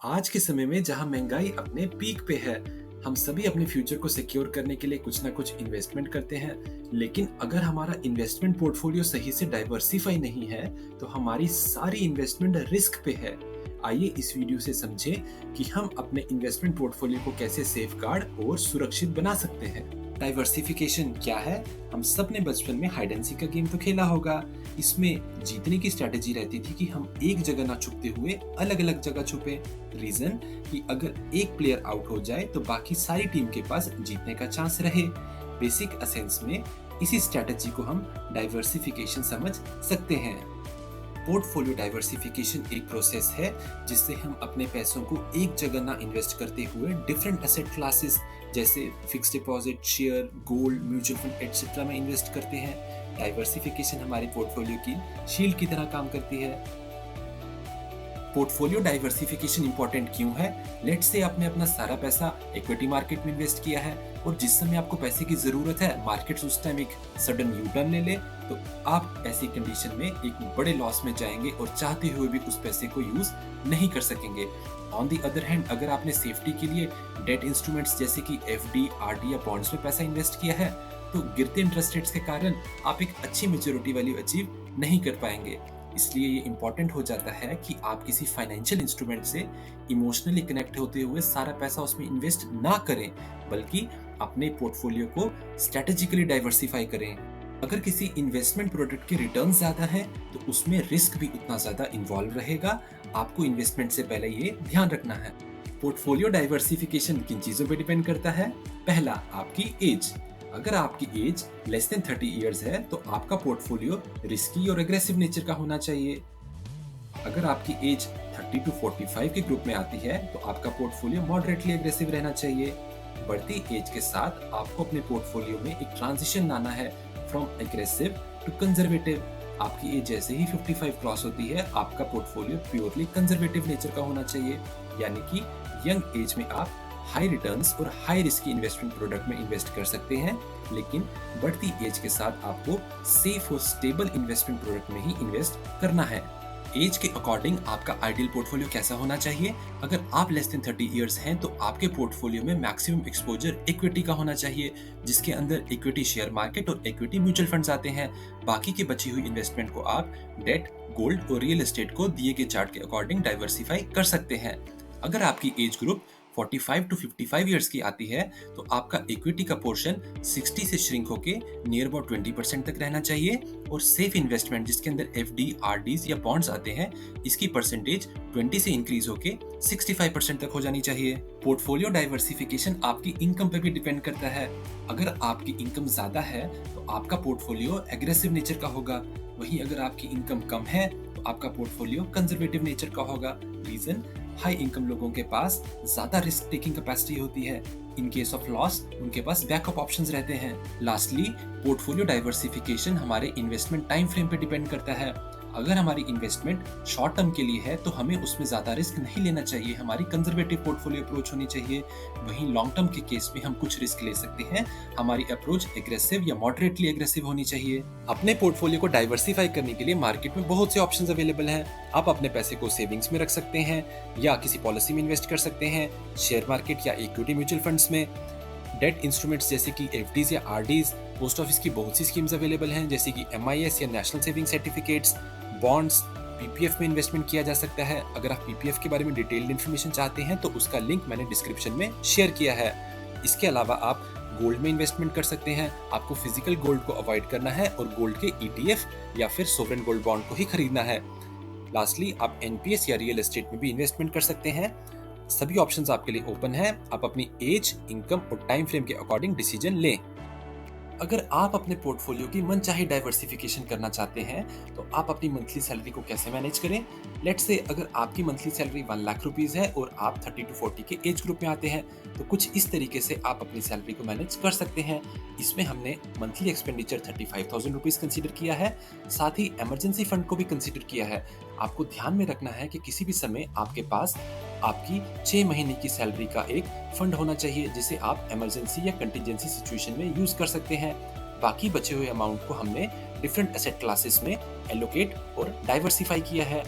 आज के समय में जहां महंगाई अपने पीक पे है, हम सभी अपने फ्यूचर को सिक्योर करने के लिए कुछ ना कुछ इन्वेस्टमेंट करते हैं। लेकिन अगर हमारा इन्वेस्टमेंट पोर्टफोलियो सही से डाइवर्सिफाई नहीं है, तो हमारी सारी इन्वेस्टमेंट रिस्क पे है। आइए इस वीडियो से समझें कि हम अपने इन्वेस्टमेंट पोर्टफोलियो को कैसे सेफगार्ड और सुरक्षित बना सकते हैं। डाइवर्सिफिकेशन क्या है? हम सब ने बचपन में हाइड एंड सीक का गेम तो खेला होगा। इसमें जीतने की स्ट्रेटेजी रहती थी कि हम एक जगह ना छुपते हुए अलग अलग जगह छुपे। रीजन कि अगर एक प्लेयर आउट हो जाए तो बाकी सारी टीम के पास जीतने का चांस रहे। बेसिक एसेंस में इसी स्ट्रेटेजी को हम डाइवर्सिफिकेशन समझ सकते हैं। पोर्टफोलियो डाइवर्सिफिकेशन एक प्रोसेस है जिससे हम अपने पैसों को एक जगह ना इन्वेस्ट करते हुए डिफरेंट एसेट क्लासेस जैसे fixed deposit, share, gold, mutual fund etcetera में इन्वेस्ट करते हैं। डाइवर्सिफिकेशन हमारे पोर्टफोलियो की शील्ड की तरह काम करती है। पोर्टफोलियो डाइवर्सिफिकेशन इंपॉर्टेंट क्यों है? लेट्स से आपने अपना सारा पैसा इक्विटी मार्केट में इन्वेस्ट किया है और जिस समय आपको पैसे की जरूरत है, मार्केट उस टाइम एक सडन यू टर्न ले ले, तो आप ऐसी कंडीशन में एक बड़े लॉस में जाएंगे और चाहते हुए भी उस पैसे को यूज नहीं कर सकेंगे। ऑन दी अदर हैंड, अगर आपने सेफ्टी के लिए डेट इंस्ट्रूमेंट्स जैसे कि एफडी, आरडी या बॉन्ड्स में पैसा इन्वेस्ट किया है, तो गिरते इंटरेस्ट रेट्स के कारण आप एक अच्छी मेच्योरिटी वैल्यू अचीव नहीं कर पाएंगे। इसलिए ये इम्पोर्टेंट हो जाता है कि आप किसी फाइनेंशियल इंस्ट्रूमेंट से इमोशनली कनेक्ट होते हुए सारा पैसा उसमें इन्वेस्ट ना करें, बल्कि अपने पोर्टफोलियो को स्ट्रेटेजिकली डाइवर्सिफाई करें। अगर किसी इन्वेस्टमेंट प्रोडक्ट के रिटर्न ज्यादा है, तो उसमें रिस्क भी उतना ज्यादा इन्वॉल्व रहेगा। आपको इन्वेस्टमेंट से पहले ये ध्यान रखना है। पोर्टफोलियो डाइवर्सिफिकेशन किन चीजों पर डिपेंड करता है? पहला, आपकी एज। अगर आपकी एज लेस देन 30 इयर्स है, तो आपका पोर्टफोलियो रिस्की और एग्रेसिव नेचर का होना चाहिए। अगर आपकी एज 30 टू 45 के ग्रुप में आती है, तो आपका पोर्टफोलियो मॉडरेटली एग्रेसिव रहना चाहिए। बढ़ती एज के साथ आपको अपने पोर्टफोलियो में एक ट्रांजिशन लाना है फ्रॉम एग्रेसिव टू कंजर्वेटिव। आपकी एज जैसे ही 55 क्रॉस होती है, आपका पोर्टफोलियो प्योरली कंजर्वेटिव नेचर का होना चाहिए, यानी कि यंग एज में आप हाई रिटर्न्स और हाई रिस्क की इन्वेस्टमेंट प्रोडक्ट में इन्वेस्ट कर सकते हैं, लेकिन बढ़ती एज के साथ आपको सेफ और स्टेबल इन्वेस्टमेंट प्रोडक्ट में ही इन्वेस्ट करना है। एज के अकॉर्डिंग आपका आइडियल पोर्टफोलियो कैसा होना चाहिए? अगर आप लेस देन 30 इयर्स हैं, तो आपके पोर्टफोलियो में मैक्सिमम एक्सपोजर इक्विटी का होना चाहिए, जिसके अंदर इक्विटी शेयर मार्केट और इक्विटी म्यूचुअल फंड्स आते हैं। बाकी की बची हुई इन्वेस्टमेंट को आप डेट, गोल्ड और रियल एस्टेट को दिए गए चार्ट के अकॉर्डिंग डाइवर्सिफाई कर सकते हैं। अगर आपकी एज ग्रुप 45 टू 55 इयर्स की आती है, तो आपका इक्विटी का पोर्शन 60 से श्रिंक होके नियर अबाउट 20% तक रहना चाहिए और सेफ इन्वेस्टमेंट जिसके अंदर एफडी, आरडीज या बॉन्ड्स आते हैं, इसकी परसेंटेज 20 से इंक्रीज होके 65% तक हो जानी चाहिए। पोर्टफोलियो डाइवर्सिफिकेशन आपकी इनकम पे भी डिपेंड करता है। अगर आपकी इनकम ज्यादा है, तो आपका पोर्टफोलियो एग्रेसिव नेचर का होगा। वहीं अगर आपकी इनकम कम है, तो आपका पोर्टफोलियो कंजर्वेटिव नेचर का होगा। रीजन, हाई इनकम लोगों के पास ज्यादा रिस्क टेकिंग कैपेसिटी होती है। इन केस ऑफ लॉस उनके पास बैकअप ऑप्शंस रहते हैं। लास्टली, पोर्टफोलियो डाइवर्सिफिकेशन हमारे इन्वेस्टमेंट टाइम फ्रेम पे डिपेंड करता है। अगर हमारी इन्वेस्टमेंट शॉर्ट टर्म के लिए है, तो हमें उसमें ज्यादा रिस्क नहीं लेना चाहिए, हमारी कंजर्वेटिव पोर्टफोलियो अप्रोच होनी चाहिए। वहीं लॉन्ग टर्म के केस में हम कुछ रिस्क ले सकते हैं, हमारी अप्रोच एग्रेसिव या मॉडरेटली एग्रेसिव होनी चाहिए। अपने पोर्टफोलियो को डाइवर्सिफाई करने के लिए मार्केट में बहुत से ऑप्शंस अवेलेबल हैं। आप अपने पैसे को सेविंग्स में रख सकते हैं या किसी पॉलिसी में इन्वेस्ट कर सकते हैं, शेयर मार्केट या इक्विटी म्यूचुअल फंड्स में। डेट इंस्ट्रूमेंट्स जैसे कि एफडीज या आरडीज, पोस्ट ऑफिस की बहुत सी स्कीम्स अवेलेबल हैं जैसे कि एमआईएस या national saving certificates, bonds, PPF में इन्वेस्टमेंट किया जा सकता है। अगर आप पीपीएफ के बारे में डिटेल्ड इन्फॉर्मेशन चाहते हैं, तो उसका लिंक मैंने डिस्क्रिप्शन में शेयर किया है। इसके अलावा आप गोल्ड में इन्वेस्टमेंट कर सकते हैं। आपको फिजिकल गोल्ड को अवॉइड करना है और गोल्ड के ईटीएफ या फिर सोवरेन गोल्ड बॉन्ड को ही खरीदना है। लास्टली, आप एनपीएस या रियल एस्टेट में भी इन्वेस्टमेंट कर सकते हैं। सभी ऑप्शंस आपके लिए ओपन है। आप अपनी एज, इनकम और टाइम फ्रेम के अकॉर्डिंग डिसीजन लें। अगर आप अपने पोर्टफोलियो की मनचाही डाइवर्सिफिकेशन करना चाहते हैं, तो आप अपनी मंथली सैलरी को कैसे मैनेज करें? लेट्स से अगर आपकी मंथली सैलरी 1 लाख रुपीस है और आप 30 टू 40 के एज ग्रुप में आते हैं, तो कुछ इस तरीके से आप अपनी सैलरी को मैनेज कर सकते हैं। इसमें हमने मंथली एक्सपेंडिचर 35,000 रुपीज कंसीडर किया है, साथ ही इमरजेंसी फंड को भी कंसीडर किया है। आपको ध्यान में रखना है कि किसी भी समय आपके पास आपकी 6 महीने की सैलरी का एक फंड होना चाहिए, जिसे आप इमरजेंसी या कंटिजेंसी सिचुएशन में यूज कर सकते हैं। बाकी बचे हुए अमाउंट को हमने डिफरेंट एसेट क्लासेस में एलोकेट और डाइवर्सिफाई किया है।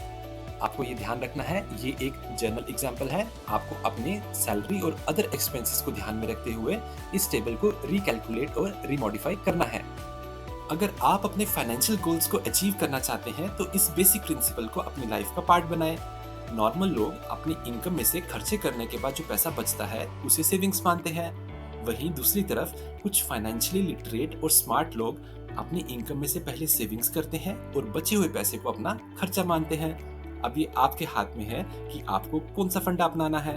आपको ये ध्यान रखना है, ये एक जनरल एग्जांपल है। आपको अपने सैलरी और अदर एक्सपेंसेस को ध्यान में रखते हुए इस टेबल को रिकैलकुलेट और रिमॉडिफाई करना है। अगर आप अपने फाइनेंशियल गोल्स को अचीव करना चाहते हैं तो इस बेसिक प्रिंसिपल को अपनी लाइफ का पार्ट बनाएं। नॉर्मल लोग अपनी इनकम में से खर्चे करने के बाद जो पैसा बचता है उसे सेविंग्स मानते हैं। वहीं दूसरी तरफ कुछ फाइनेंशियली लिटरेट और स्मार्ट लोग अपनी इनकम में से पहले सेविंग्स करते हैं और बचे हुए पैसे को अपना खर्चा मानते हैं। अब ये आपके हाथ में है कि आपको कौन सा फंडा अपनाना है।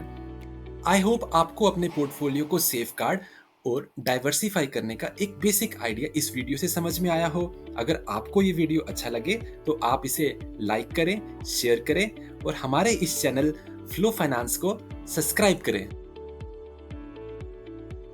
आई होप आपको अपने पोर्टफोलियो को सेफगार्ड और डाइवर्सिफाई करने का एक बेसिक आइडिया इस वीडियो से समझ में आया हो। अगर आपको ये वीडियो अच्छा लगे तो आप इसे लाइक करें, शेयर करें और हमारे इस चैनल फ्लो फाइनेंस को सब्सक्राइब करें।